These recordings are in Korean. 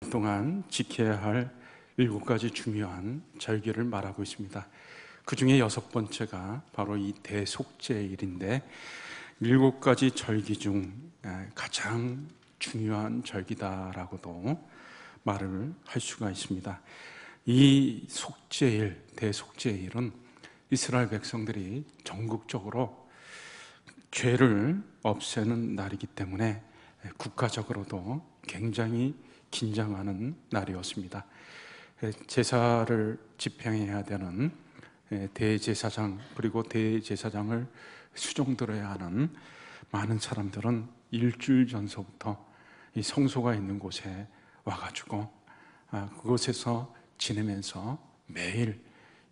주 동안 지켜야 할 7가지 중요한 절기를 말하고 있습니다. 그 중에 6번째가 바로 이 대속죄일인데 7가지 절기 중 가장 중요한 절기다라고도 말을 할 수가 있습니다. 이 속죄일, 대속죄일은 이스라엘 백성들이 전국적으로 죄를 없애는 날이기 때문에 국가적으로도 굉장히 긴장하는 날이었습니다. 제사를 집행해야 되는 대제사장, 그리고 대제사장을 수종들어야 하는 많은 사람들은 일주일 전서부터 이 성소가 있는 곳에 와가지고 그곳에서 지내면서 매일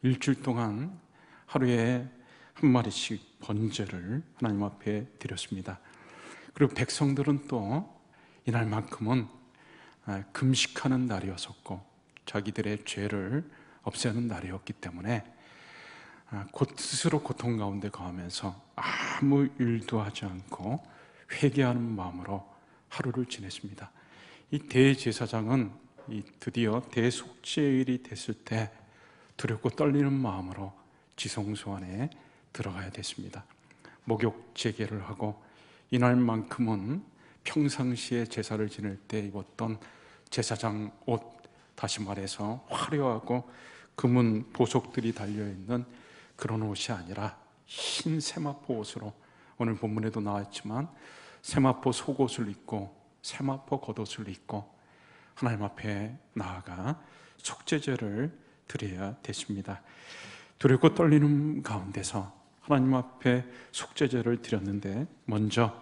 일주일 동안 하루에 한 마리씩 번제를 하나님 앞에 드렸습니다. 그리고 백성들은 또 이날만큼은 금식하는 날이었었고 자기들의 죄를 없애는 날이었기 때문에 스스로 고통 가운데 거하면서 아무 일도 하지 않고 회개하는 마음으로 하루를 지냈습니다. 이 대제사장은 드디어 대속죄일이 됐을 때 두렵고 떨리는 마음으로 지성소 안에 들어가야 됐습니다. 목욕 제개를 하고 이날만큼은 평상시에 제사를 지낼 때 입었던 제사장 옷, 다시 말해서 화려하고 금은 보석들이 달려있는 그런 옷이 아니라 흰 세마포 옷으로, 오늘 본문에도 나왔지만 세마포 속옷을 입고 세마포 겉옷을 입고 하나님 앞에 나아가 속죄제를 드려야 됐습니다. 두렵고 떨리는 가운데서 하나님 앞에 속죄제를 드렸는데 먼저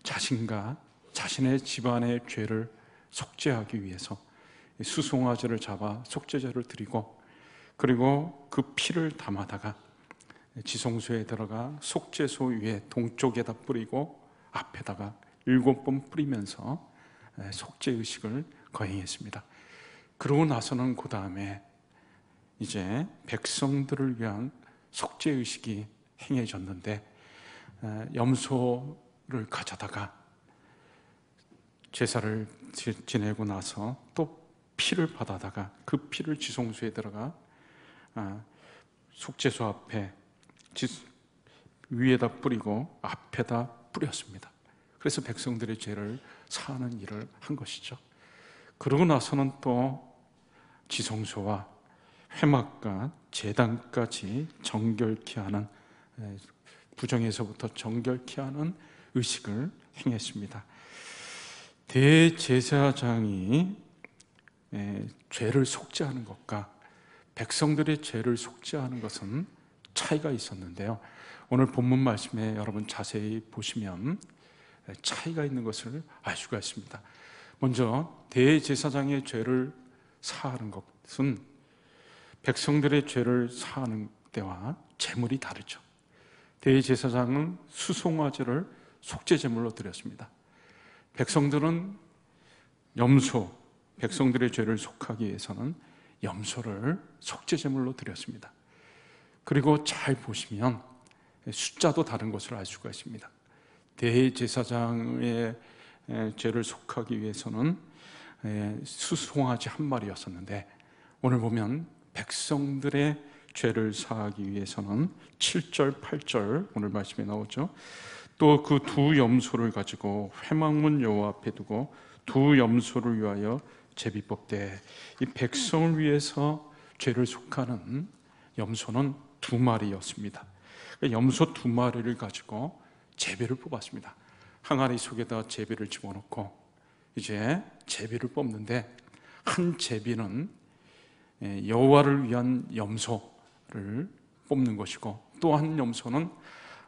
자신과 자신의 집안의 죄를 속죄하기 위해서 수송아지를 잡아 속죄제를 드리고, 그리고 그 피를 담아다가 지성소에 들어가 속죄소 위에 동쪽에다 뿌리고 앞에다가 7번 뿌리면서 속죄의식을 거행했습니다. 그러고 나서는 그 다음에 이제 백성들을 위한 속죄의식이 행해졌는데, 염소를 가져다가 제사를 지내고 나서 또 피를 받아다가 그 피를 지성소에 들어가 속죄소 앞에 위에다 뿌리고 앞에다 뿌렸습니다. 그래서 백성들의 죄를 사하는 일을 한 것이죠. 그러고 나서는 또 지성소와 회막과 제단까지 정결케 하는, 부정에서부터 정결케 하는 의식을 행했습니다. 대제사장이 죄를 속죄하는 것과 백성들의 죄를 속죄하는 것은 차이가 있었는데요, 오늘 본문 말씀에 여러분 자세히 보시면 차이가 있는 것을 알 수가 있습니다. 먼저 대제사장의 죄를 사하는 것은 백성들의 죄를 사하는 때와 제물이 다르죠. 대제사장은 수송아지를 속죄제물로 드렸습니다. 백성들은 염소, 백성들의 죄를 속하기 위해서는 염소를 속죄제물로 드렸습니다. 그리고 잘 보시면 숫자도 다른 것을 알 수가 있습니다. 대제사장의 죄를 속하기 위해서는 수송아지 한 마리였었는데, 오늘 보면 백성들의 죄를 사하기 위해서는 7절, 8절 오늘 말씀에 나오죠. 또 그 두 염소를 가지고 회막문 여호와 앞에 두고 두 염소를 위하여 제비 뽑되, 이 백성을 위해서 죄를 속하는 염소는 2마리였습니다. 염소 2마리를 가지고 제비를 뽑았습니다. 항아리 속에다 제비를 집어넣고 이제 제비를 뽑는데, 한 제비는 여호와를 위한 염소를 뽑는 것이고 또 한 염소는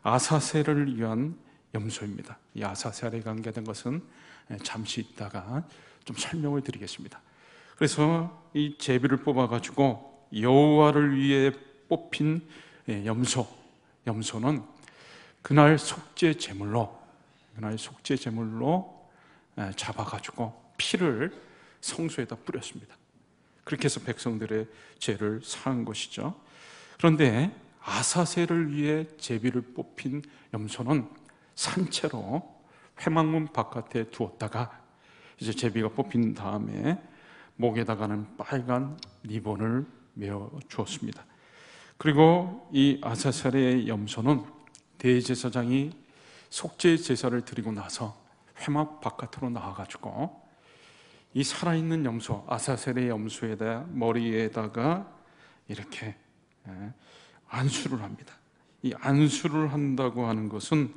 아사셀을 위한 염소입니다. 이 아사셀에 관계된 것은 잠시 있다가 좀 설명을 드리겠습니다. 그래서 이 제비를 뽑아가지고 여호와를 위해 뽑힌 염소는 그날 속죄 제물로 잡아가지고 피를 성소에다 뿌렸습니다. 그렇게 해서 백성들의 죄를 사한 것이죠. 그런데 아사셀을 위해 제비를 뽑힌 염소는 산채로 회막문 바깥에 두었다가 이제 제비가 뽑힌 다음에 목에다가는 빨간 리본을 메어 주었습니다. 그리고 이 아사셀의 염소는 대제사장이 속죄 제사를 드리고 나서 회막 바깥으로 나와가지고 이 살아있는 염소, 아사셀의 염소에다 머리에다가 이렇게 안수를 합니다. 이 안수를 한다고 하는 것은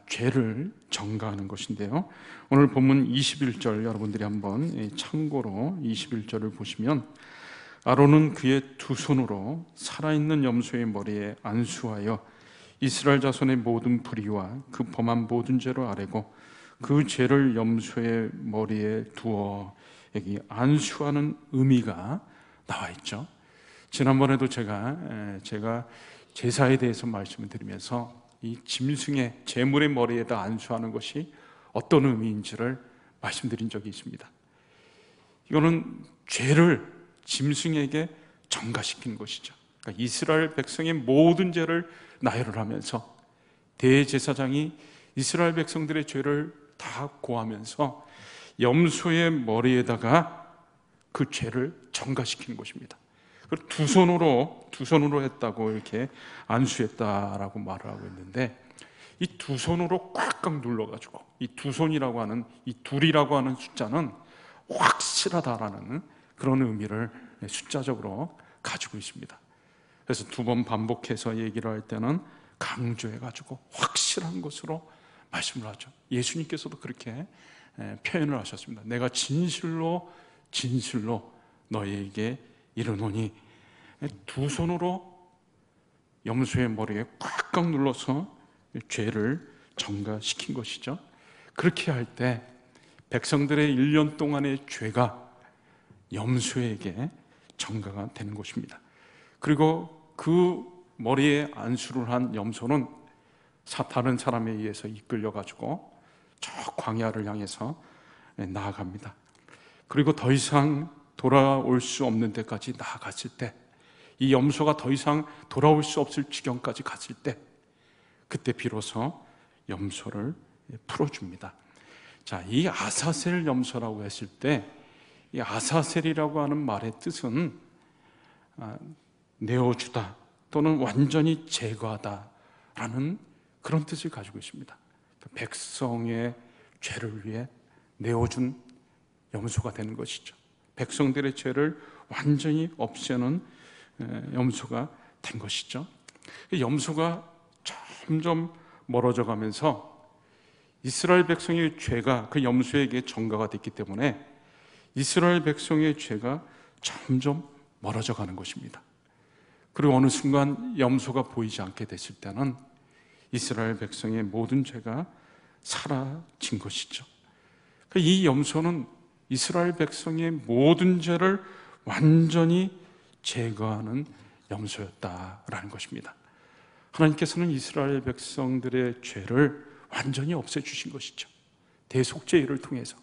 죄를 전가하는 것인데요, 오늘 본문 21절 여러분들이 한번 참고로 21절을 보시면, 아론은 그의 두 손으로 살아있는 염소의 머리에 안수하여 이스라엘 자손의 모든 불의와 그 범한 모든 죄를 아뢰고 그 죄를 염소의 머리에 두어, 여기 안수하는 의미가 나와 있죠. 지난번에도 제가 제사에 대해서 말씀을 드리면서 이 짐승의 제물의 머리에다 안수하는 것이 어떤 의미인지를 말씀드린 적이 있습니다. 이거는 죄를 짐승에게 전가시키는 것이죠. 그러니까 이스라엘 백성의 모든 죄를 나열을 하면서 대제사장이 이스라엘 백성들의 죄를 다 고하면서 염소의 머리에다가 그 죄를 전가시키는 것입니다. 두 손으로 했다고 이렇게 안수했다라고 말을 하고 있는데, 이 두 손으로 꽉꽉 눌러가지고 이 두 손이라고 하는, 이 둘이라고 하는 숫자는 확실하다라는 그런 의미를 숫자적으로 가지고 있습니다. 그래서 두 번 반복해서 얘기를 할 때는 강조해가지고 확실한 것으로 말씀을 하죠. 예수님께서도 그렇게 표현을 하셨습니다. 내가 진실로 너희에게 이르노니, 두 손으로 염소의 머리에 꽉꽉 눌러서 죄를 전가시킨 것이죠. 그렇게 할 때 백성들의 1년 동안의 죄가 염소에게 전가가 되는 것입니다. 그리고 그 머리에 안수를 한 염소는 다른 사람에 의해서 이끌려가지고 저 광야를 향해서 나아갑니다. 그리고 더 이상 돌아올 수 없는 데까지 나아갔을 때, 이 염소가 더 이상 돌아올 수 없을 지경까지 갔을 때, 그때 비로소 염소를 풀어줍니다. 자, 이 아사셀 염소라고 했을 때, 이 아사셀이라고 하는 말의 뜻은 내어주다 또는 완전히 제거하다라는 그런 뜻을 가지고 있습니다. 백성의 죄를 위해 내어준 염소가 되는 것이죠. 백성들의 죄를 완전히 없애는 염소가 된 것이죠. 염소가 점점 멀어져 가면서 이스라엘 백성의 죄가 그 염소에게 전가가 됐기 때문에 이스라엘 백성의 죄가 점점 멀어져 가는 것입니다. 그리고 어느 순간 염소가 보이지 않게 됐을 때는 이스라엘 백성의 모든 죄가 사라진 것이죠. 이 염소는 이스라엘 백성의 모든 죄를 완전히 제거하는 염소였다라는 것입니다. 하나님께서는 이스라엘 백성들의 죄를 완전히 없애주신 것이죠. 대속죄를 통해서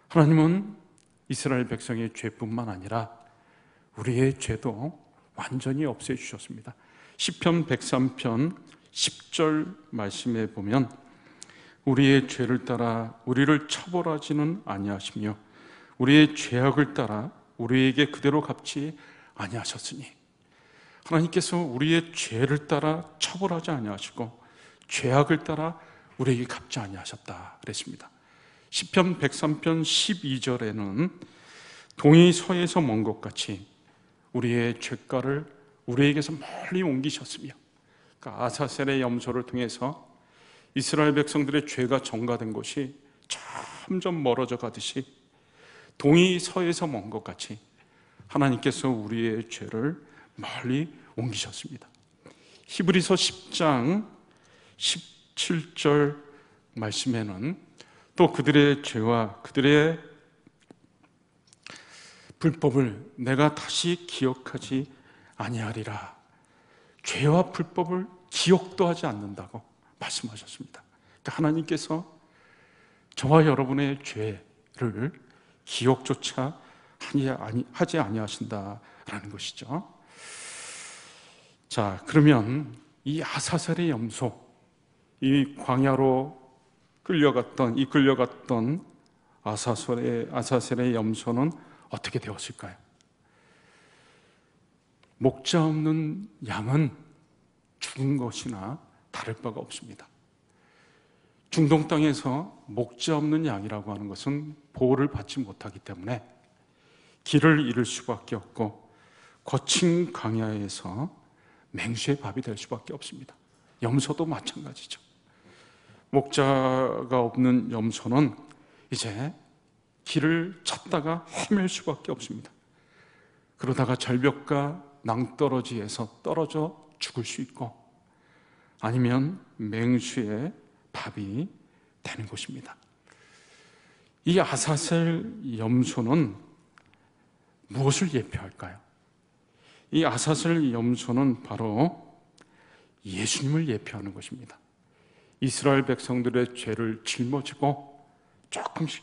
하나님은 이스라엘 백성의 죄뿐만 아니라 우리의 죄도 완전히 없애주셨습니다. 시편 103편 10절 말씀에 보면, 우리의 죄를 따라 우리를 처벌하지는 아니하시며 우리의 죄악을 따라 우리에게 그대로 갚지 아니하셨으니, 하나님께서 우리의 죄를 따라 처벌하지 아니하시고 죄악을 따라 우리에게 갚지 아니하셨다 그랬습니다. 시편 103편 12절에는 동이 서에서 먼 것 같이 우리의 죄가를 우리에게서 멀리 옮기셨으며, 그러니까 아사셀의 염소를 통해서 이스라엘 백성들의 죄가 전가된 것이 점점 멀어져 가듯이 동이 서에서 먼 것 같이 하나님께서 우리의 죄를 멀리 옮기셨습니다. 히브리서 10장 17절 말씀에는 또 그들의 죄와 그들의 불법을 내가 다시 기억하지 아니하리라, 죄와 불법을 기억도 하지 않는다고 말씀하셨습니다. 그러니까 하나님께서 저와 여러분의 죄를 기억조차 하지 아니하신다라는 것이죠. 자, 그러면 이 아사셀의 염소, 이 광야로 이끌려갔던 아사셀의 염소는 어떻게 되었을까요? 목자 없는 양은 죽은 것이나 다를 바가 없습니다. 중동 땅에서 목자 없는 양이라고 하는 것은 보호를 받지 못하기 때문에 길을 잃을 수밖에 없고 거친 광야에서 맹수의 밥이 될 수밖에 없습니다. 염소도 마찬가지죠. 목자가 없는 염소는 이제 길을 찾다가 헤맬 수밖에 없습니다. 그러다가 절벽과 낭떠러지에서 떨어져 죽을 수 있고 아니면 맹수의 밥이 되는 것입니다. 이 아사셀 염소는 무엇을 예표할까요? 이 아사셀 염소는 바로 예수님을 예표하는 것입니다. 이스라엘 백성들의 죄를 짊어지고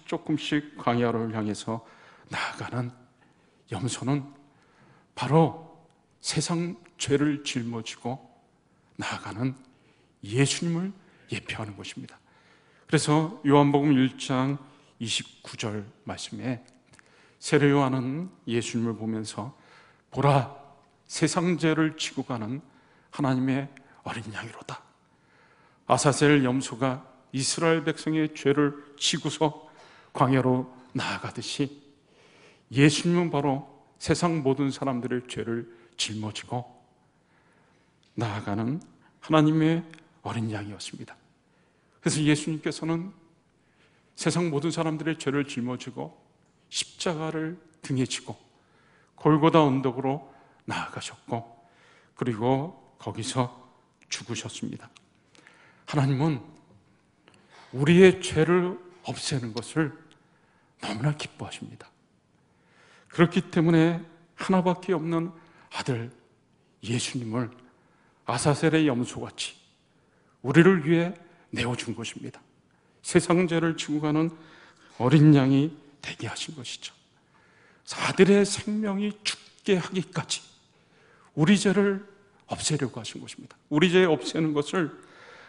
조금씩 광야를 향해서 나아가는 염소는 바로 세상 죄를 짊어지고 나아가는 예수님을 예표하는 것입니다. 그래서 요한복음 1장 29절 말씀에 세례 요한은 예수님을 보면서 보라, 세상 죄를 지고 가는 하나님의 어린 양이로다. 아사셀 염소가 이스라엘 백성의 죄를 지고서 광야로 나아가듯이 예수님은 바로 세상 모든 사람들의 죄를 짊어지고 나아가는 하나님의 어린 양이었습니다. 그래서 예수님께서는 세상 모든 사람들의 죄를 짊어지고 십자가를 등에 지고 골고다 언덕으로 나아가셨고 그리고 거기서 죽으셨습니다. 하나님은 우리의 죄를 없애는 것을 너무나 기뻐하십니다. 그렇기 때문에 하나밖에 없는 아들 예수님을 아사셀의 염소같이 우리를 위해 내어준 것입니다. 세상 죄를 지고 가는 어린 양이 되게 하신 것이죠. 아들의 생명이 죽게 하기까지 우리 죄를 없애려고 하신 것입니다. 우리 죄 없애는 것을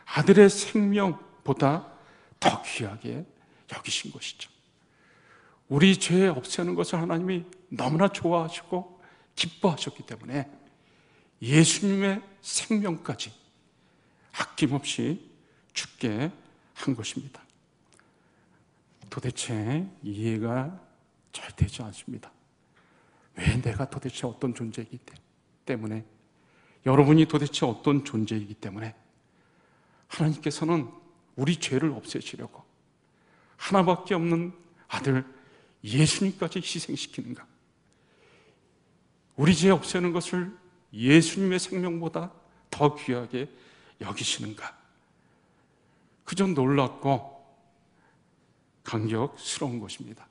아들의 생명보다 더 귀하게 여기신 것이죠. 우리 죄 없애는 것을 하나님이 너무나 좋아하시고 기뻐하셨기 때문에 예수님의 생명까지 아낌없이 죽게 한 것입니다. 도대체 이해가 잘 되지 않습니다. 왜 내가 도대체 어떤 존재이기 때문에, 여러분이 도대체 어떤 존재이기 때문에 하나님께서는 우리 죄를 없애시려고 하나밖에 없는 아들 예수님까지 희생시키는가? 우리 죄 없애는 것을 예수님의 생명보다 더 귀하게 여기시는가? 그저 놀랍고 감격스러운 것입니다.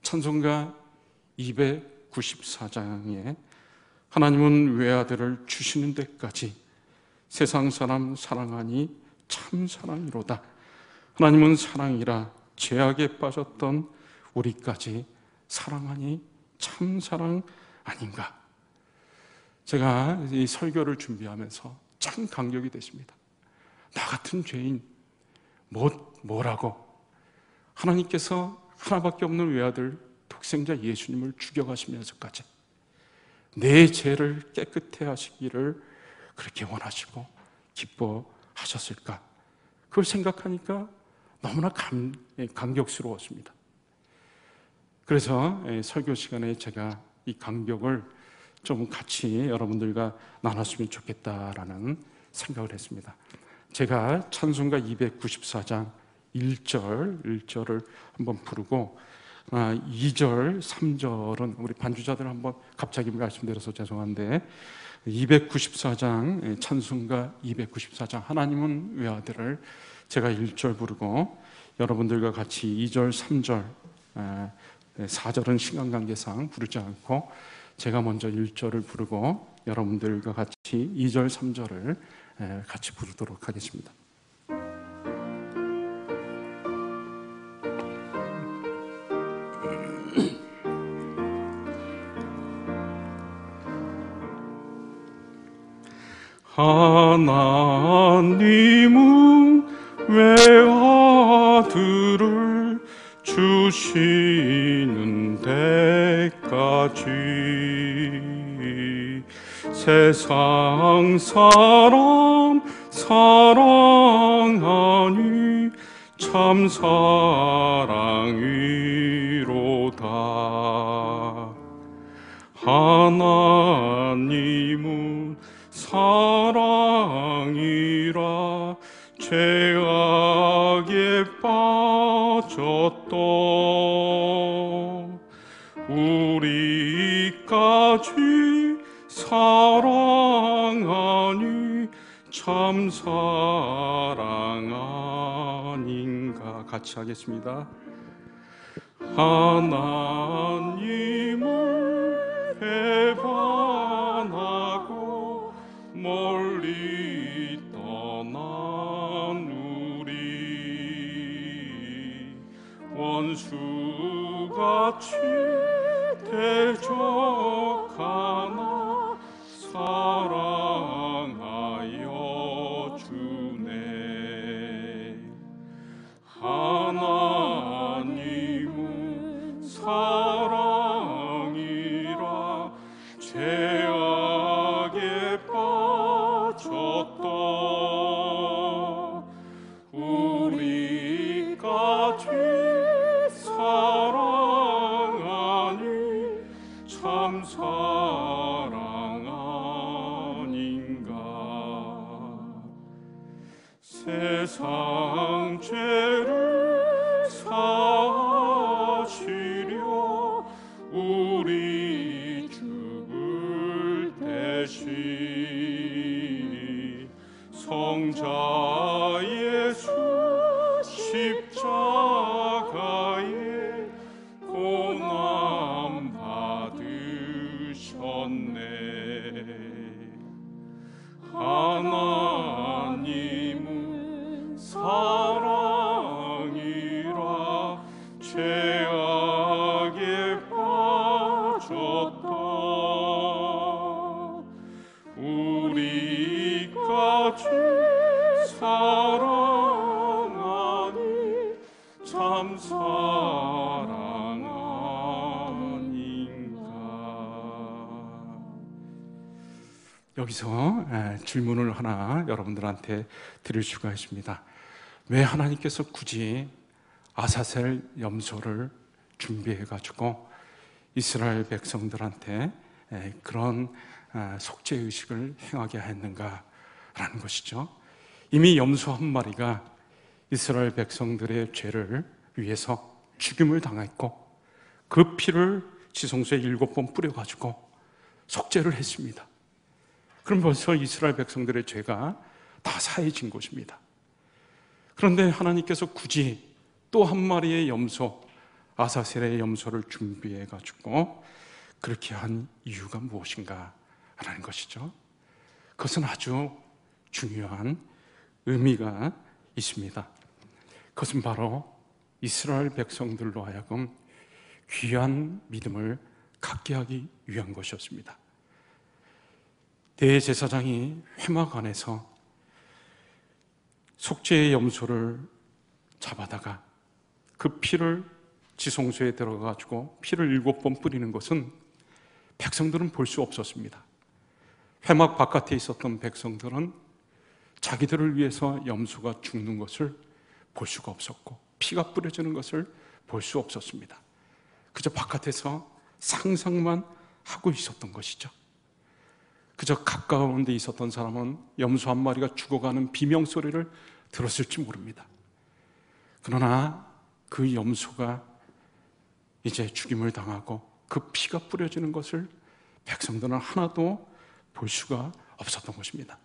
찬송가 294장에 하나님은 외아들을 주시는 데까지 세상 사람 사랑하니 참 사랑이로다. 하나님은 사랑이라 죄악에 빠졌던 우리까지 사랑하니 참 사랑 아닌가. 제가 이 설교를 준비하면서 참 감격이 됐습니다. 나 같은 죄인 뭐라고 하나님께서 하나밖에 없는 외아들 독생자 예수님을 죽여가시면서까지 내 죄를 깨끗해 하시기를 그렇게 원하시고 기뻐하셨을까? 그걸 생각하니까 너무나 감격스러웠습니다. 그래서 설교 시간에 제가 이 감격을 좀 같이 여러분들과 나눴으면 좋겠다라는 생각을 했습니다. 제가 찬송가 294장 1절을 한번 부르고 2절, 3절은 우리 반주자들 한번 갑자기 말씀드려서 죄송한데 294장 찬송가 294장 하나님은 외아들을 제가 1절 부르고 여러분들과 같이 2절, 3절, 4절은 시간관계상 부르지 않고 제가 먼저 1절을 부르고 여러분들과 같이 2절, 3절을 같이 부르도록 하겠습니다. 하나님은 외아들을 주시는 때까지 세상 사람 사랑하니 참 사랑이로다. 하나님은 사랑이라 죄악에 빠졌도 우리까지 사랑하니 참 사랑 아닌가. 같이 하겠습니다. 하나님을 배반하고 멀리 떠난 우리 원수같이 대적하나 사랑하여 주네. 하나님은 사랑이라 죄악에 빠졌다 우리까지 사랑하니 참 사랑 아닌가. 세상 죄를 사시려 우리 죽을 대신 성자 예수 십자가에 고난 받으셨네. 하나님은 사랑이라 죄악에 빠졌다 우리까지 사랑하니 참 사랑 아닌가. 여기서 질문을 하나 여러분들한테 드릴 수가 있습니다. 왜 하나님께서 굳이 아사셀 염소를 준비해 가지고 이스라엘 백성들한테 그런 속죄 의식을 행하게 했는가라는 것이죠. 이미 염소 한 마리가 이스라엘 백성들의 죄를 위해서 죽임을 당했고 그 피를 지성소에 7번 뿌려가지고 속죄를 했습니다. 그럼 벌써 이스라엘 백성들의 죄가 다 사해진 것입니다. 그런데 하나님께서 굳이 또 한 마리의 염소, 아사셀의 염소를 준비해 가지고 그렇게 한 이유가 무엇인가 라는 것이죠. 그것은 아주 중요한 의미가 있습니다. 그것은 바로 이스라엘 백성들로 하여금 귀한 믿음을 갖게 하기 위한 것이었습니다. 대제사장이 회막 안에서 속죄의 염소를 잡아다가 그 피를 지성소에 들어가가지고 피를 7번 뿌리는 것은 백성들은 볼 수 없었습니다. 회막 바깥에 있었던 백성들은 자기들을 위해서 염소가 죽는 것을 볼 수가 없었고 피가 뿌려지는 것을 볼 수 없었습니다. 그저 바깥에서 상상만 하고 있었던 것이죠. 그저 가까운 데 있었던 사람은 염소 한 마리가 죽어가는 비명소리를 들었을지 모릅니다. 그러나 그 염소가 이제 죽임을 당하고 그 피가 뿌려지는 것을 백성들은 하나도 볼 수가 없었던 것입니다.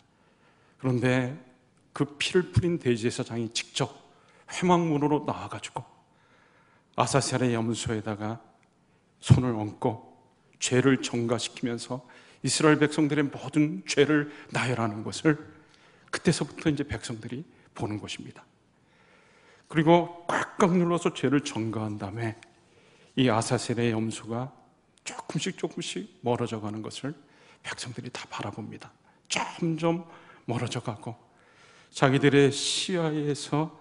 그런데 그 피를 뿌린 대제사장이 직접 회막문으로 나와가지고 아사셀의 염소에다가 손을 얹고 죄를 전가시키면서 이스라엘 백성들의 모든 죄를 나열하는 것을 그때서부터 이제 백성들이 보는 것입니다. 그리고 꽉꽉 눌러서 죄를 전가한 다음에 이 아사셀의 염소가 조금씩 멀어져 가는 것을 백성들이 다 바라봅니다. 점점 멀어져 가고 자기들의 시야에서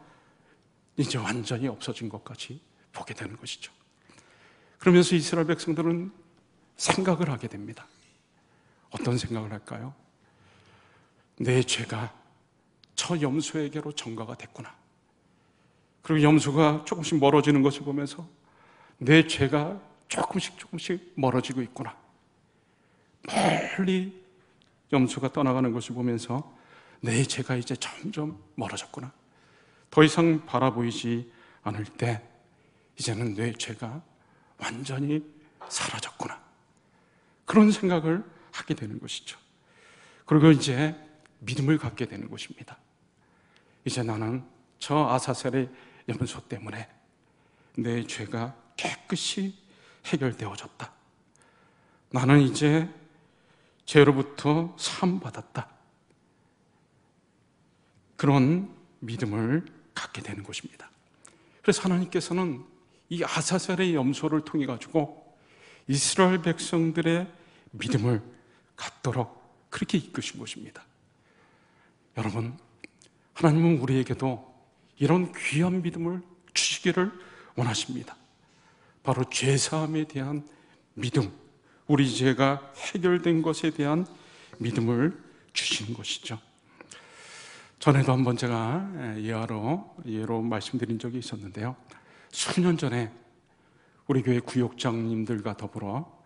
이제 완전히 없어진 것까지 보게 되는 것이죠. 그러면서 이스라엘 백성들은 생각을 하게 됩니다. 어떤 생각을 할까요? 내 죄가 저 염소에게로 전가가 됐구나. 그리고 염소가 조금씩 멀어지는 것을 보면서 내 죄가 조금씩 멀어지고 있구나. 멀리 염소가 떠나가는 것을 보면서 내 죄가 이제 점점 멀어졌구나. 더 이상 바라보이지 않을 때 이제는 내 죄가 완전히 사라졌구나. 그런 생각을 하게 되는 것이죠. 그리고 이제 믿음을 갖게 되는 것입니다. 이제 나는 저 아사셀의 염소 때문에 내 죄가 깨끗이 해결되어졌다. 나는 이제 죄로부터 사함받았다. 그런 믿음을 갖게 되는 것입니다. 그래서 하나님께서는 이 아사셀의 염소를 통해 가지고 이스라엘 백성들의 믿음을 갖도록 그렇게 이끄신 것입니다. 여러분, 하나님은 우리에게도 이런 귀한 믿음을 주시기를 원하십니다. 바로 죄사함에 대한 믿음, 우리 죄가 해결된 것에 대한 믿음을 주시는 것이죠. 전에도 한번 제가 예로 말씀드린 적이 있었는데요. 수년 전에 우리 교회 구역장님들과 더불어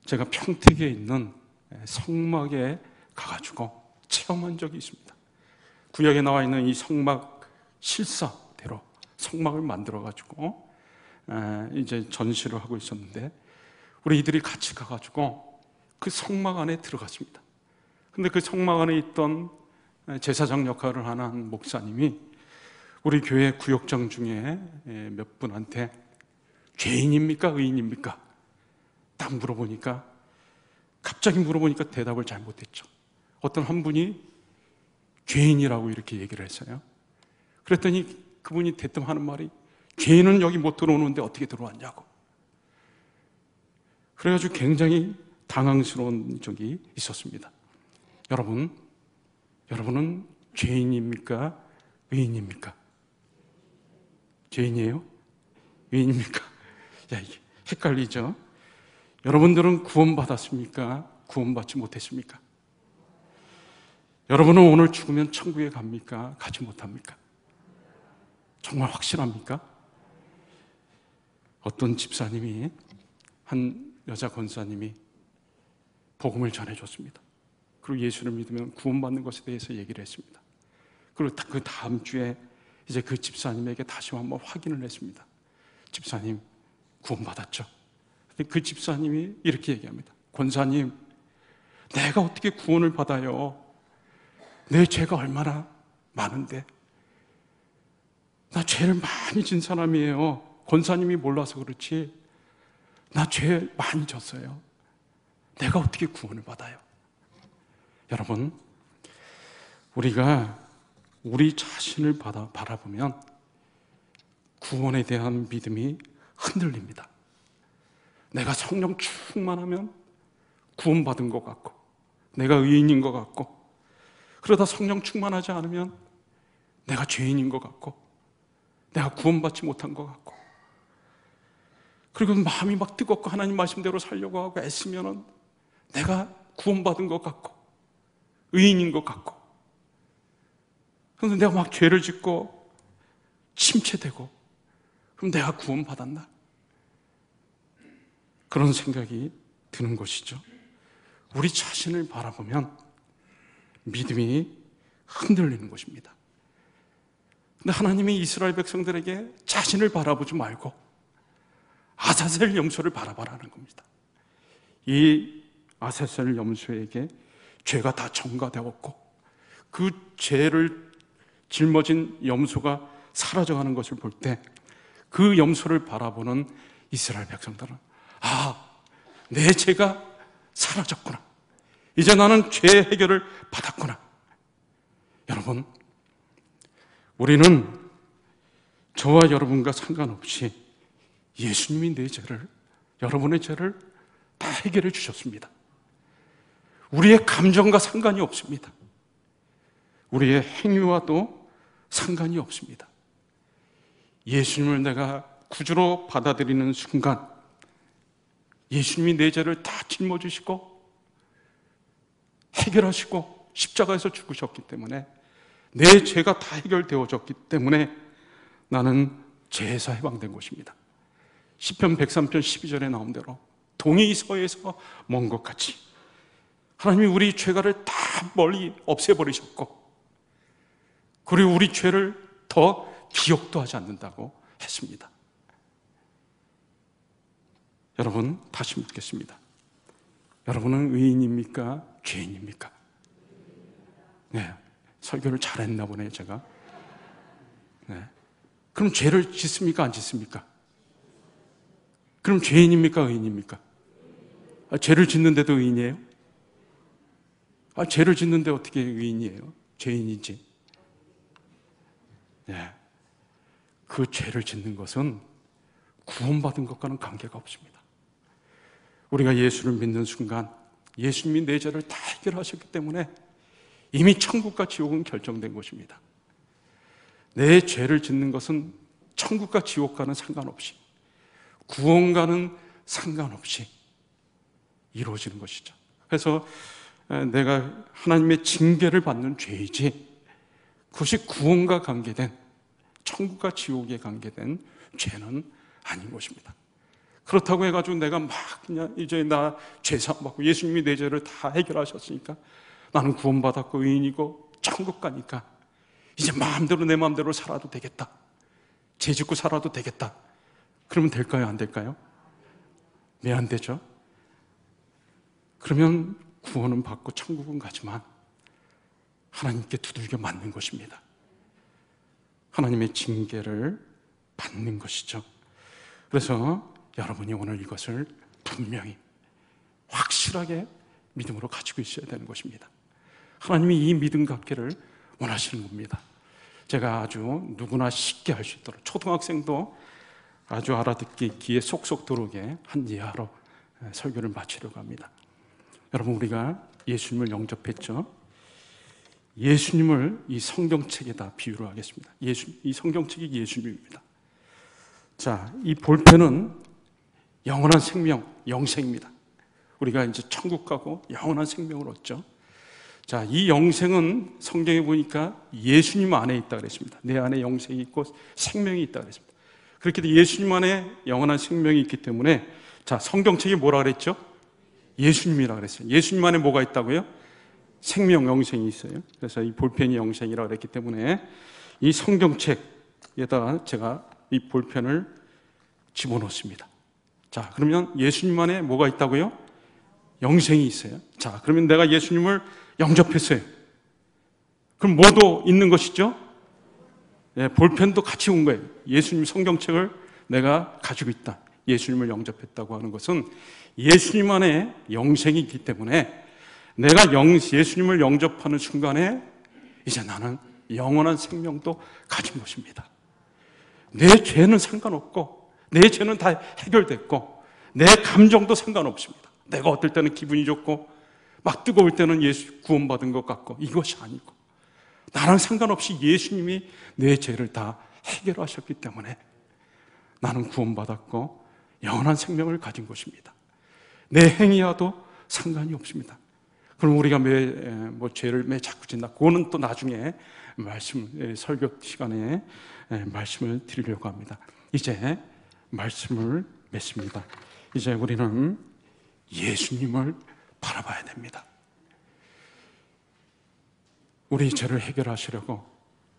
제가 평택에 있는 성막에 가가지고 체험한 적이 있습니다. 구역에 나와 있는 이 성막 실사대로 성막을 만들어가지고 이제 전시를 하고 있었는데 우리 이들이 같이 가가지고 그 성막 안에 들어갔습니다. 근데 그 성막 안에 있던 제사장 역할을 하는 목사님이 우리 교회 구역장 중에 몇 분한테 죄인입니까? 의인입니까? 딱 물어보니까 갑자기 물어보니까 대답을 잘 못했죠. 어떤 한 분이 죄인이라고 이렇게 얘기를 했어요. 그랬더니 그분이 대뜸 하는 말이 죄인은 여기 못 들어오는데 어떻게 들어왔냐고. 그래가지고 굉장히 당황스러운 적이 있었습니다. 여러분은 죄인입니까? 의인입니까? 죄인이에요? 의인입니까? 야, 이게 헷갈리죠? 여러분들은 구원받았습니까? 구원받지 못했습니까? 여러분은 오늘 죽으면 천국에 갑니까? 가지 못합니까? 정말 확실합니까? 어떤 집사님이, 한 여자 권사님이 복음을 전해줬습니다. 그리고 예수를 믿으면 구원받는 것에 대해서 얘기를 했습니다. 그리고 그 다음 주에 이제 그 집사님에게 다시 한번 확인을 했습니다. 집사님, 구원받았죠? 근데 그 집사님이 이렇게 얘기합니다. 권사님, 내가 어떻게 구원을 받아요? 내 죄가 얼마나 많은데. 나 죄를 많이 진 사람이에요. 권사님이 몰라서 그렇지 나 죄 많이 졌어요. 내가 어떻게 구원을 받아요? 여러분, 우리가 우리 자신을 바라보면 구원에 대한 믿음이 흔들립니다. 내가 성령 충만하면 구원받은 것 같고, 내가 의인인 것 같고, 그러다 성령 충만하지 않으면 내가 죄인인 것 같고, 내가 구원받지 못한 것 같고, 그리고 마음이 막 뜨겁고 하나님 말씀대로 살려고 하고 애쓰면 내가 구원받은 것 같고 의인인 것 같고, 그런데 내가 막 죄를 짓고 침체되고, 그럼 내가 구원받았나? 그런 생각이 드는 것이죠. 우리 자신을 바라보면 믿음이 흔들리는 것입니다. 근데 하나님이 이스라엘 백성들에게 자신을 바라보지 말고 아사셀 염소를 바라봐라는 겁니다. 이 아사셀 염소에게 죄가 다 전가되었고 그 죄를 짊어진 염소가 사라져가는 것을 볼 때 그 염소를 바라보는 이스라엘 백성들은 내 죄가 사라졌구나. 이제 나는 죄 해결을 받았구나. 여러분, 우리는 저와 여러분과 상관없이 예수님이 내 죄를, 여러분의 죄를 다 해결해 주셨습니다. 우리의 감정과 상관이 없습니다. 우리의 행위와도 상관이 없습니다. 예수님을 내가 구주로 받아들이는 순간 예수님이 내 죄를 다 짊어지시고 해결하시고 십자가에서 죽으셨기 때문에, 내 죄가 다 해결되어졌기 때문에 나는 죄에서 해방된 것입니다. 시편 103편 12절에 나온 대로 동이 서에서 먼 것 같이 하나님이 우리 죄가를 다 멀리 없애버리셨고, 그리고 우리 죄를 더 기억도 하지 않는다고 했습니다. 여러분, 다시 묻겠습니다. 여러분은 의인입니까? 죄인입니까? 네, 설교를 잘했나 보네요, 제가. 네. 그럼 죄를 짓습니까? 안 짓습니까? 그럼 죄인입니까? 의인입니까? 죄를 짓는데도 의인이에요? 죄를 짓는데 어떻게 의인이에요? 죄인이지. 네. 그 죄를 짓는 것은 구원받은 것과는 관계가 없습니다. 우리가 예수를 믿는 순간 예수님이 내 죄를 다 해결하셨기 때문에 이미 천국과 지옥은 결정된 것입니다. 내 죄를 짓는 것은 천국과 지옥과는 상관없이, 구원과는 상관없이 이루어지는 것이죠. 그래서 내가 하나님의 징계를 받는 죄이지, 그것이 구원과 관계된, 천국과 지옥에 관계된 죄는 아닌 것입니다. 그렇다고 해가지고 내가 막 그냥 이제 나 죄 사함 받고 예수님이 내 죄를 다 해결하셨으니까 나는 구원받았고 의인이고 천국 가니까 이제 마음대로 내 마음대로 살아도 되겠다, 죄 짓고 살아도 되겠다, 그러면 될까요? 안 될까요? 왜 안 되죠? 그러면 구원은 받고 천국은 가지만 하나님께 두들겨 맞는 것입니다. 하나님의 징계를 받는 것이죠. 그래서 여러분이 오늘 이것을 분명히 확실하게 믿음으로 가지고 있어야 되는 것입니다. 하나님이 이 믿음 갖기를 원하시는 겁니다. 제가 아주 누구나 쉽게 할 수 있도록, 초등학생도 아주 알아듣기 귀에 쏙쏙 들어오게 한 예화로 설교를 마치려고 합니다. 여러분, 우리가 예수님을 영접했죠. 예수님을 이 성경책에다 비유를 하겠습니다. 이 성경책이 예수님입니다. 자, 이 볼펜은 영원한 생명, 영생입니다. 우리가 이제 천국 가고 영원한 생명을 얻죠. 자, 이 영생은 성경에 보니까 예수님 안에 있다 그랬습니다. 내 안에 영생이 있고 생명이 있다 그랬습니다. 그렇게 예수님 안에 영원한 생명이 있기 때문에, 자, 성경책이 뭐라 그랬죠? 예수님이라 그랬어요. 예수님 안에 뭐가 있다고요? 생명, 영생이 있어요. 그래서 이 볼펜이 영생이라 그랬기 때문에 이 성경책에다 제가 이 볼펜을 집어넣습니다. 자, 그러면 예수님 안에 뭐가 있다고요? 영생이 있어요. 자, 그러면 내가 예수님을 영접했어요. 그럼 뭐도 있는 것이죠? 예, 볼펜도 같이 온 거예요. 예수님 성경책을 내가 가지고 있다, 예수님을 영접했다고 하는 것은 예수님 안에 영생이 있기 때문에 내가 예수님을 영접하는 순간에 이제 나는 영원한 생명도 가진 것입니다. 내 죄는 상관없고, 내 죄는 다 해결됐고, 내 감정도 상관없습니다. 내가 어떨 때는 기분이 좋고 막 뜨거울 때는 예수 구원받은 것 같고, 이것이 아니고 나랑 상관없이 예수님이 내 죄를 다 해결하셨기 때문에 나는 구원받았고 영원한 생명을 가진 것입니다. 내 행위와도 상관이 없습니다. 그럼 우리가 죄를 왜 자꾸 짓나? 그거는 또 나중에 설교 시간에 말씀을 드리려고 합니다. 이제 말씀을 맺습니다. 이제 우리는 예수님을 바라봐야 됩니다. 우리 죄를 해결하시려고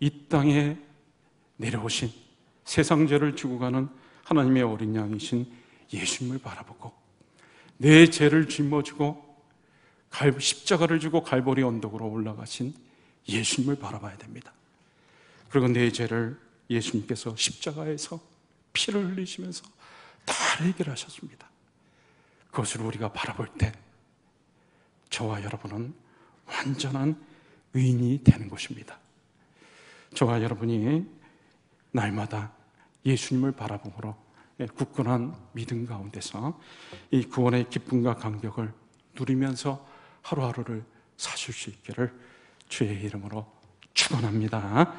이 땅에 내려오신, 세상 죄를 지고 가는 하나님의 어린 양이신 예수님을 바라보고, 내 죄를 짊어지고 십자가를 지고 갈보리 언덕으로 올라가신 예수님을 바라봐야 됩니다. 그리고 내 죄를 예수님께서 십자가에서 피를 흘리시면서 다 해결하셨습니다. 그것을 우리가 바라볼 때 저와 여러분은 완전한 의인이 되는 것입니다. 저와 여러분이 날마다 예수님을 바라보므로 굳건한 믿음 가운데서 이 구원의 기쁨과 감격을 누리면서 하루하루를 사실 수 있기를 주의 이름으로 축원합니다.